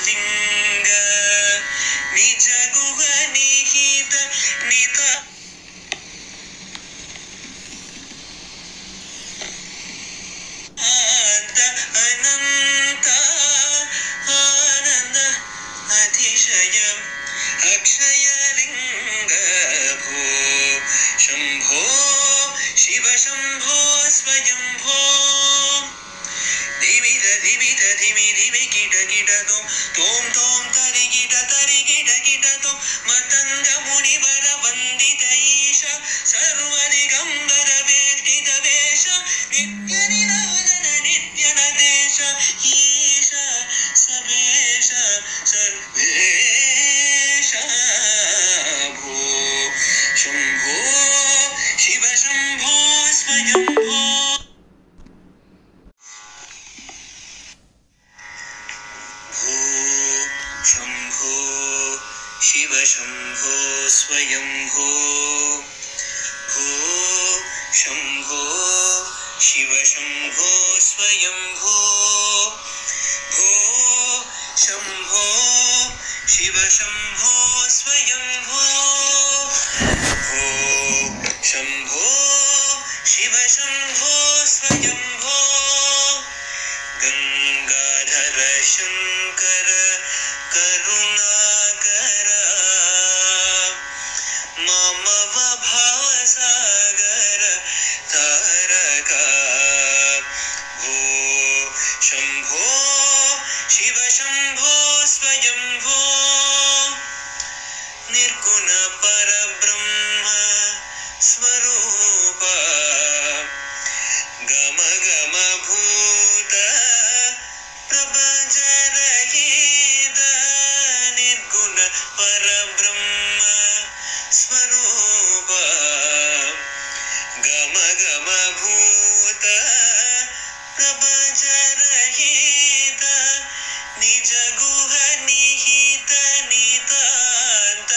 लिंग निज गुह निहित निता अनंत आनंद अतिशयम् अक्षय लिंग भो शंभो शिव शंभो स्वयंभो धिमित धिमित धिमि धिमि कीट कीट तोम तोम तरि कीट तोम मतंग मुनिवर वंदित ईश सर्वदिगंबर वेष्टित वेश नित्य निनादन नित्य नदेश ईश सवेश सर्वेश भो शंभो शिव शंभो स्वयंभो शंभो शिव शंभो स्वयंभो भो शंभो शिव शंभो स्वयंभो भो शंभो शिव शंभो स्वयंभो भो शंभो शिव शंभो स्वयंभो गंगाधर शंकर करुणाकर ममव भावसागर तारका भो शंभो शिव शंभो स्वयंभो निर्गुण परब्रह्म स्वरूप गम गम भूत प्रपंच रहित निर्गुण परब्रह्म स्वरूप गम गम भूत प्रपंच रहित निज गुह निहित नितांत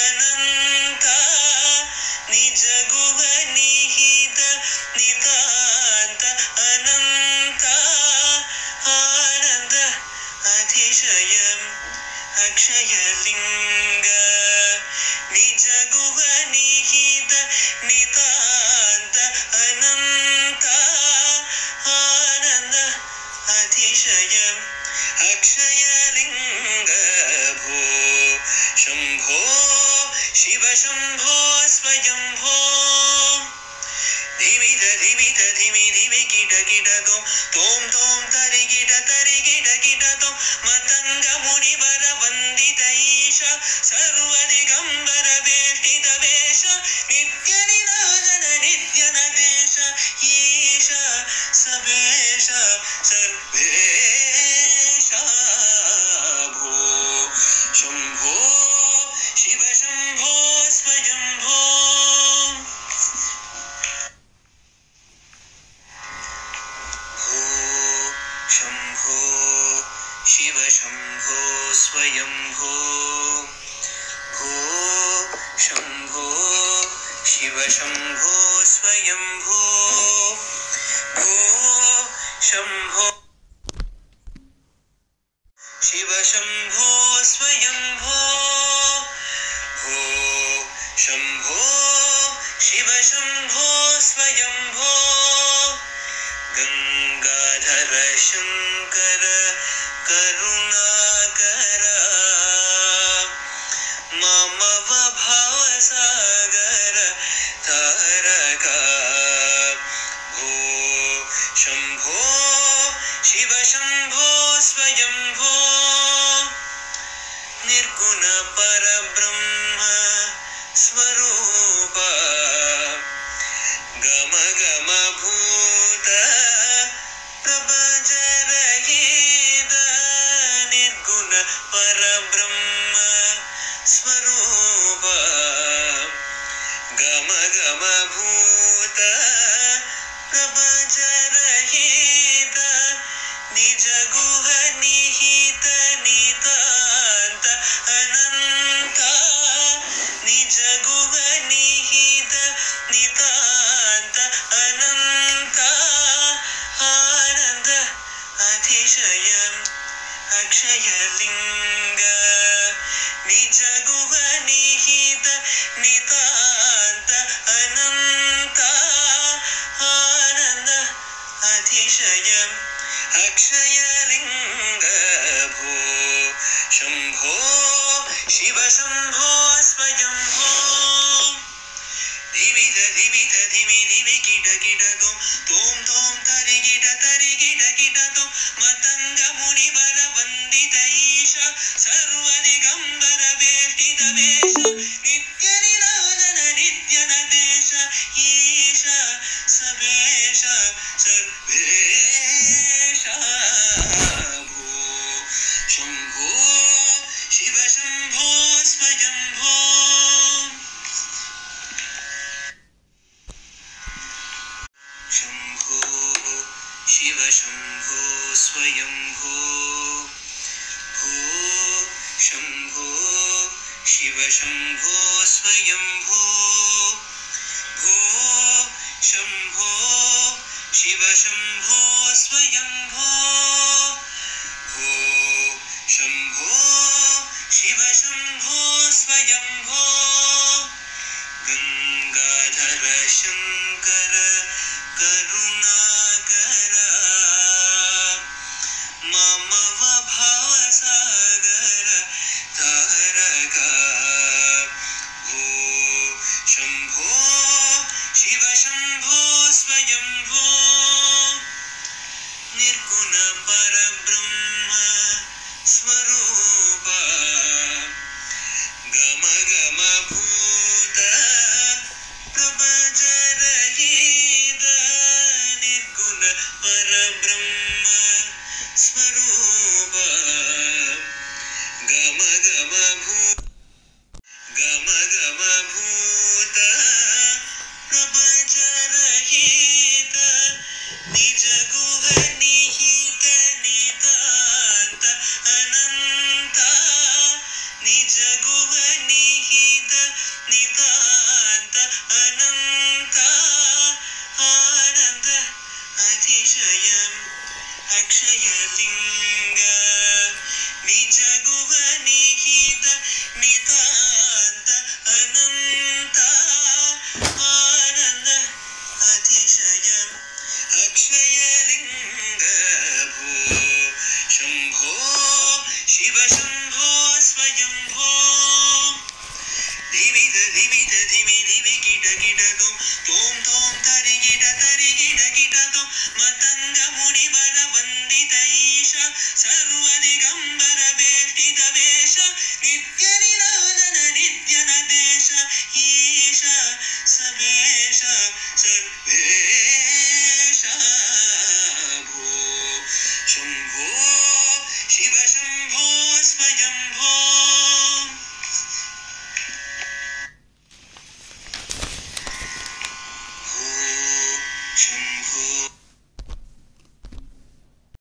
अनंत निज गुह निहित नितांत अनंत आनंद अतिशयम् अक्षय लिंग निज गुह निहित नितांत अनंत आनंद अतिशयम् अक्षय लिंग भो शंभो शिव शंभो स्वयंभो धिमित धिमित धिमि धिमि कीट तोम तोम तरि कीट तोम मतंग मुनिवर वंदित ईश सर्वदिगंबर वेष्टित वेश नित्य निनादन नित्य नदेश ईश सवेश सर्वेश भो शंभो शिव शंभो स्वयंभो शंभो शिव शंभो स्वयंभो भो शंभो शिव शंभो स्वयंभो भो शंभो शिव शंभो स्वयंभो भो शंभो शिव शंभो स्वयंभो गंगाधर शंकर करुणाकर ममव भावसागर तारका भो शंभो शिव शंभो स्वयंभो निर्गुण परब्रह्म स्वरूप गम गम भूत प्रपंच रहित निर्गुण परब्रह्म स्वरूप गम गम भूत प्रपंच रहित निज गुह निहित नितांत अनंत निज गुह निहित नितांत अनंत आनंद अतिशयम् अक्षयलिङ्ग निज गुह निहित नितान्त अनन्त आनन्द अतिशय अक्षयलिङ्ग भो शम्भो शिव शम्भो स्वयम्भो धिमिध धिमिध धिमि धिमि किट किट तोम तोम तरि किट तोम मतंग मुनिवर वंदित ईश सर्वदिगंबर वेष्टित वेश नित्य निराजन नित्य नदेश ईश सबेश सर्वेश भो शंभो शिव शंभो स्वयंभो शंभो शिव शंभो स्वयंभो भो शंभो शिव शंभो स्वयंभो भो शंभो शिव शंभो स्वयंभो भो शंभो शिव शंभो स्वयंभो गंगाधर शंकर करुणाकर मम भवसागर तारक भो शंभो शिव शंभो स्वयंभो निर्गुण परब्रह्म स्वरूप